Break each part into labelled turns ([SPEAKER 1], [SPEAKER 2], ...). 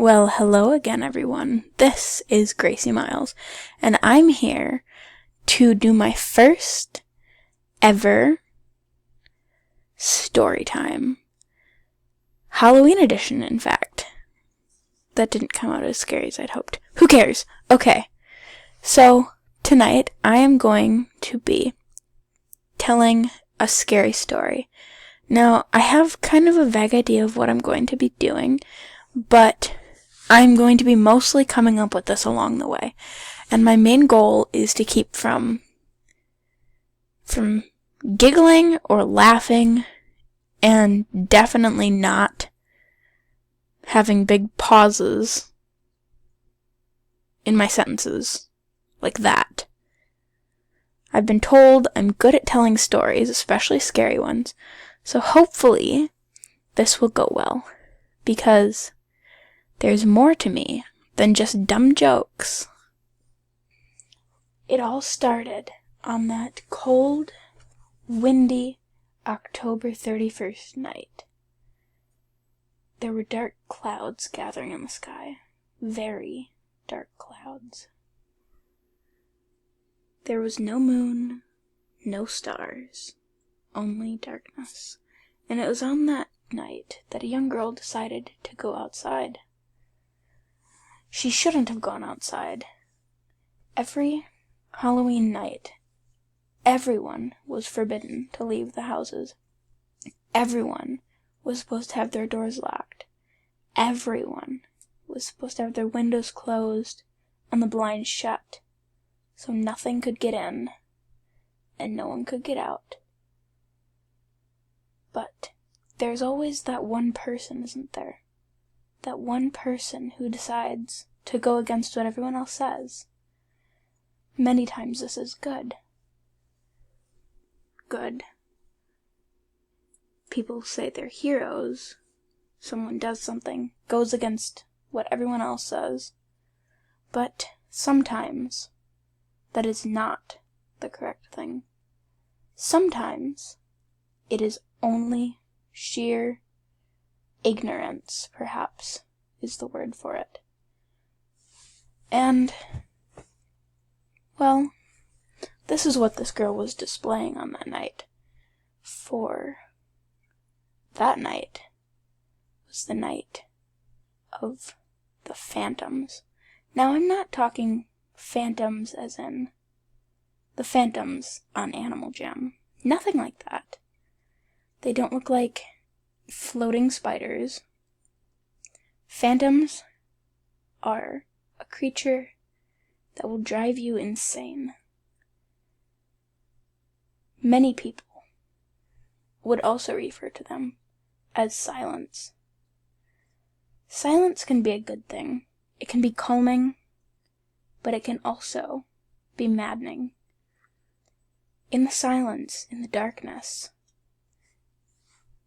[SPEAKER 1] Well, hello again, everyone. This is Gracie Miles, and I'm here to do my first ever Storytime. Halloween edition, in fact. That didn't come out as scary as I'd hoped. Who cares? Okay. So, tonight I am going to be telling a scary story. Now, I have kind of a vague idea of what I'm going to be doing, but I'm going to be mostly coming up with this along the way. And my main goal is to keep from giggling or laughing, and definitely not having big pauses in my sentences like that. I've been told I'm good at telling stories, especially scary ones, so hopefully this will go well, because there's more to me than just dumb jokes. It all started on that cold, windy October 31st night. There were dark clouds gathering in the sky. Very dark clouds. There was no moon, no stars, only darkness. And it was on that night that a young girl decided to go outside. She shouldn't have gone outside. Every Halloween night, everyone was forbidden to leave the houses. Everyone was supposed to have their doors locked. Everyone was supposed to have their windows closed and the blinds shut, so nothing could get in and no one could get out. But there's always that one person, isn't there? That one person who decides to go against what everyone else says. Many times this is good. Good. People say they're heroes. Someone does something, goes against what everyone else says. But sometimes that is not the correct thing. Sometimes it is only sheer ignorance, perhaps, is the word for it. And, well, this is what this girl was displaying on that night. For that night was the night of the phantoms. Now, I'm not talking phantoms as in the phantoms on Animal Jam. Nothing like that. They don't look like floating spiders. Phantoms are a creature that will drive you insane. Many people would also refer to them as silence. Silence can be a good thing. It can be calming, but it can also be maddening. In the silence, in the darkness,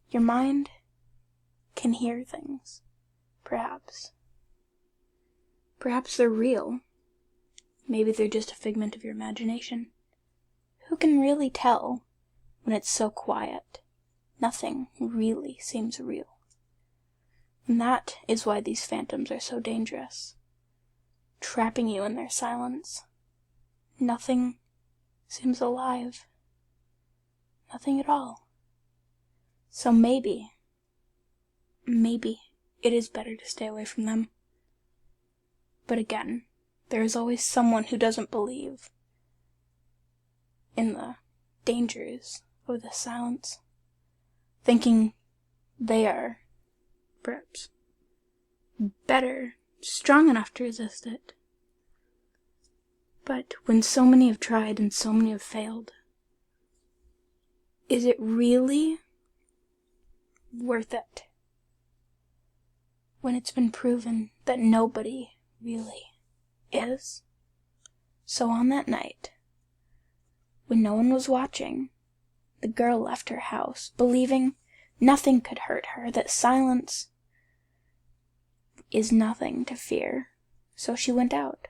[SPEAKER 1] your mind can hear things, perhaps. Perhaps they're real. Maybe they're just a figment of your imagination. Who can really tell when it's so quiet? Nothing really seems real. And that is why these phantoms are so dangerous, trapping you in their silence. Nothing seems alive. Nothing at all. So maybe it is better to stay away from them. But again, there is always someone who doesn't believe in the dangers of the silence, thinking they are perhaps better, strong enough to resist it. But when so many have tried and so many have failed, is it really worth it? When it's been proven that nobody really is. So on that night, when no one was watching, the girl left her house, believing nothing could hurt her, that silence is nothing to fear. So she went out,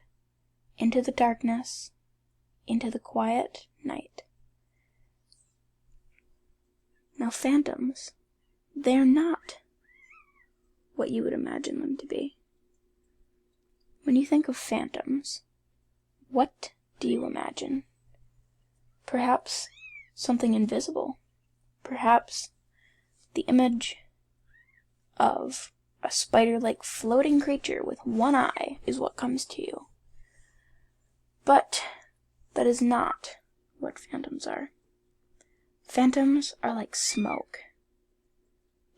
[SPEAKER 1] into the darkness, into the quiet night. Now, phantoms, they're not what you would imagine them to be. When you think of phantoms, what do you imagine? Perhaps something invisible. Perhaps the image of a spider-like floating creature with one eye is what comes to you. But that is not what phantoms are. Phantoms are like smoke.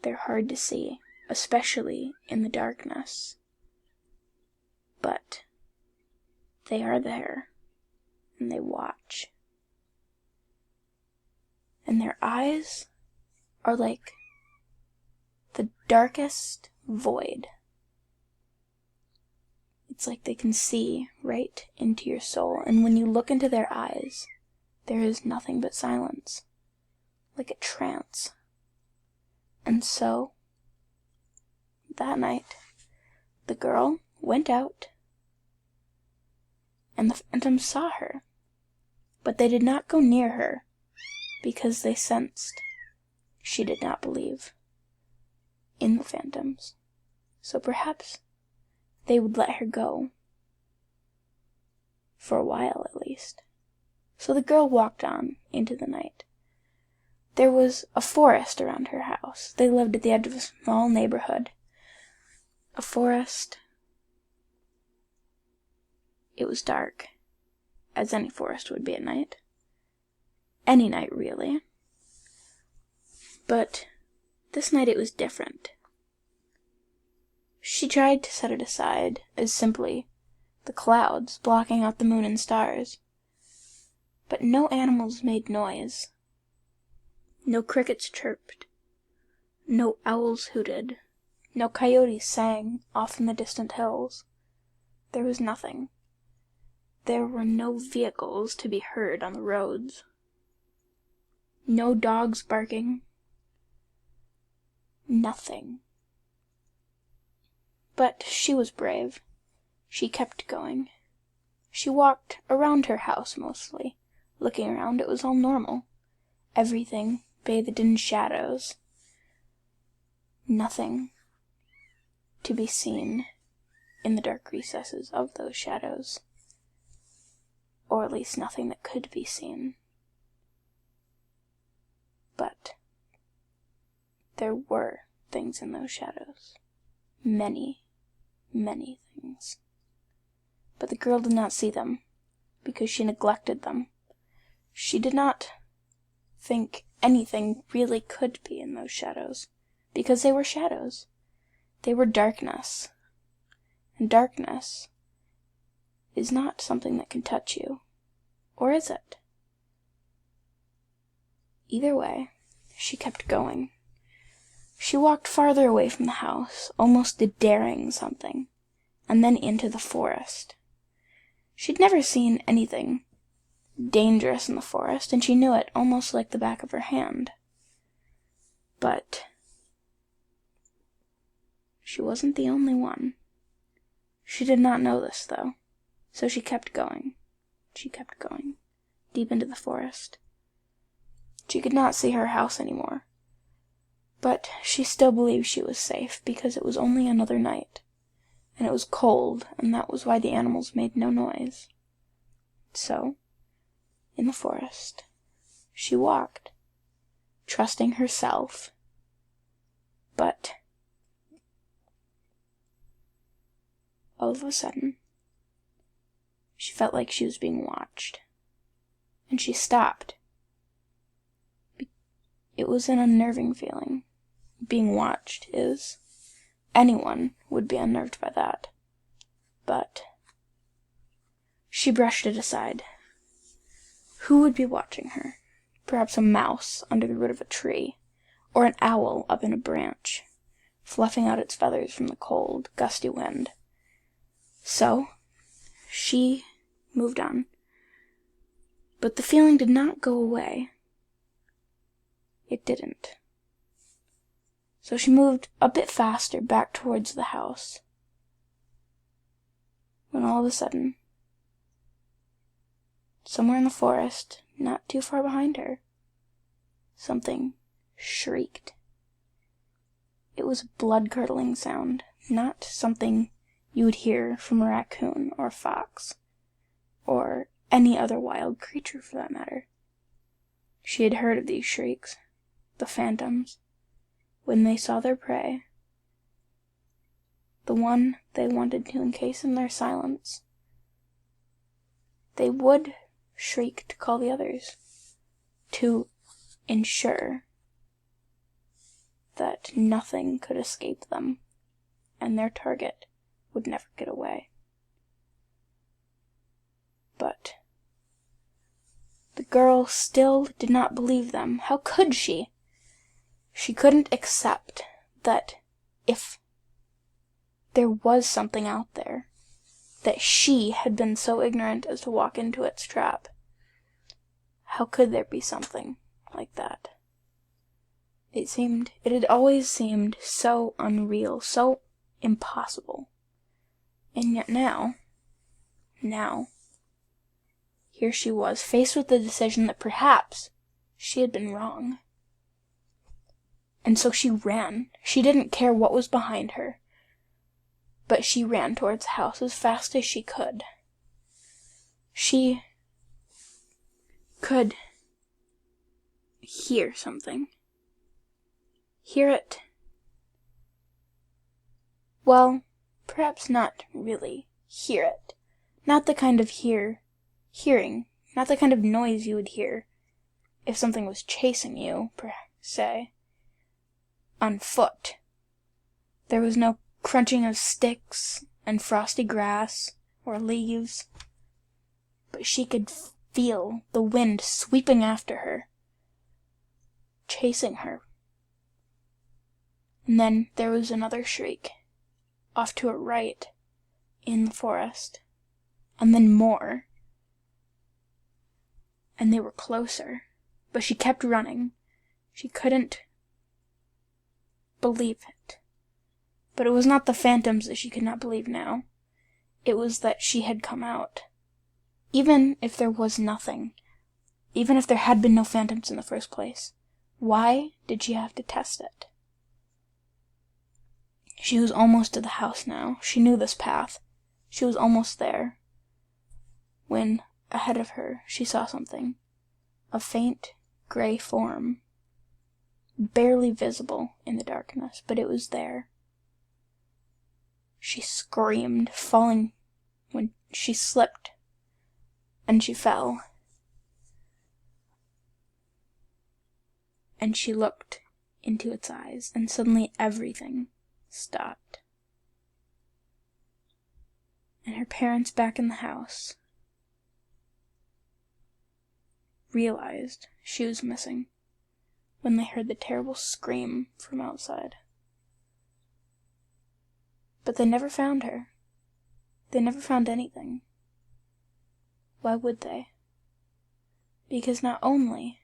[SPEAKER 1] They're hard to see, especially in the darkness. But they are there, and they watch. And their eyes are like the darkest void. It's like they can see right into your soul, and when you look into their eyes, there is nothing but silence, like a trance. And so, that night, the girl went out, and the phantoms saw her, but they did not go near her, because they sensed she did not believe in the phantoms. So perhaps they would let her go, for a while at least. So the girl walked on into the night. There was a forest around her house. They lived at the edge of a small neighborhood. A forest. It was dark, as any forest would be at night. Any night, really. But this night it was different. She tried to set it aside as simply the clouds blocking out the moon and stars. But no animals made noise. No crickets chirped. No owls hooted. No coyotes sang off in the distant hills. There was nothing. There were no vehicles to be heard on the roads. No dogs barking. Nothing. But she was brave. She kept going. She walked around her house mostly. Looking around, it was all normal. Everything bathed in shadows. Nothing to be seen in the dark recesses of those shadows. Or at least nothing that could be seen. But there were things in those shadows. Many, many things. But the girl did not see them, because she neglected them. She did not think anything really could be in those shadows, because they were shadows. They were darkness. And darkness is not something that can touch you. Or is it? Either way, she kept going. She walked farther away from the house, almost daring something, and then into the forest. She'd never seen anything dangerous in the forest, and she knew it almost like the back of her hand. But she wasn't the only one. She did not know this, though, so she kept going. She kept going, deep into the forest. She could not see her house anymore, but she still believed she was safe, because it was only another night, and it was cold, and that was why the animals made no noise. So, in the forest, she walked, trusting herself, but all of a sudden, she felt like she was being watched, and she stopped. It was an unnerving feeling. Being watched is. Anyone would be unnerved by that. But she brushed it aside. Who would be watching her? Perhaps a mouse under the root of a tree, or an owl up in a branch, fluffing out its feathers from the cold, gusty wind. So, she moved on. But the feeling did not go away. It didn't. So she moved a bit faster back towards the house, when all of a sudden, somewhere in the forest, not too far behind her, something shrieked. It was a blood-curdling sound, not something you would hear from a raccoon or a fox, or any other wild creature for that matter. She had heard of these shrieks, the phantoms, when they saw their prey, the one they wanted to encase in their silence. They would shriek to call the others, to ensure that nothing could escape them, and their target would never get away. But the girl still did not believe them. How could she? She couldn't accept that if there was something out there, that she had been so ignorant as to walk into its trap. How could there be something like that? It had always seemed so unreal, so impossible. And yet now, here she was, faced with the decision that perhaps she had been wrong. And so she ran. She didn't care what was behind her, but she ran towards the house as fast as she could. She could hear something. Hear it. Well, perhaps not really hear it. Not the kind of hearing, not the kind of noise you would hear if something was chasing you, per se, on foot. There was no crunching of sticks and frosty grass or leaves, but she could feel the wind sweeping after her, chasing her. And then there was another shriek, off to her right, in the forest, and then more. And they were closer, but she kept running. She couldn't believe it. But it was not the phantoms that she could not believe now. It was that she had come out. Even if there was nothing, even if there had been no phantoms in the first place, why did she have to test it? She was almost to the house now. She knew this path. She was almost there, when ahead of her she saw something. A faint gray form, barely visible in the darkness, but it was there. She screamed, falling when she slipped, and she fell. And she looked into its eyes, and suddenly everything stopped. And her parents back in the house realized she was missing when they heard the terrible scream from outside. But they never found her. They never found anything. Why would they? Because not only,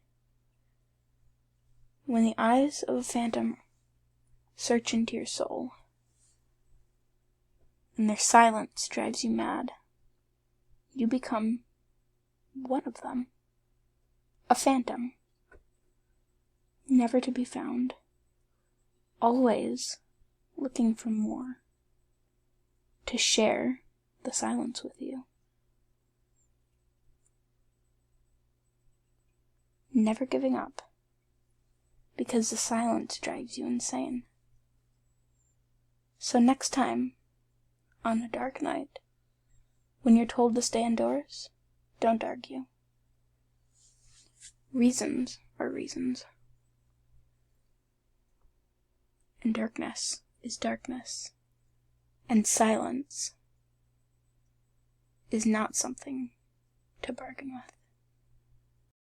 [SPEAKER 1] when the eyes of a phantom search into your soul, and their silence drives you mad, you become one of them. A phantom. Never to be found. Always looking for more. To share the silence with you. Never giving up. Because the silence drives you insane. So next time, on a dark night, when you're told to stay indoors, don't argue. Reasons are reasons. And darkness is darkness. And silence is not something to bargain with.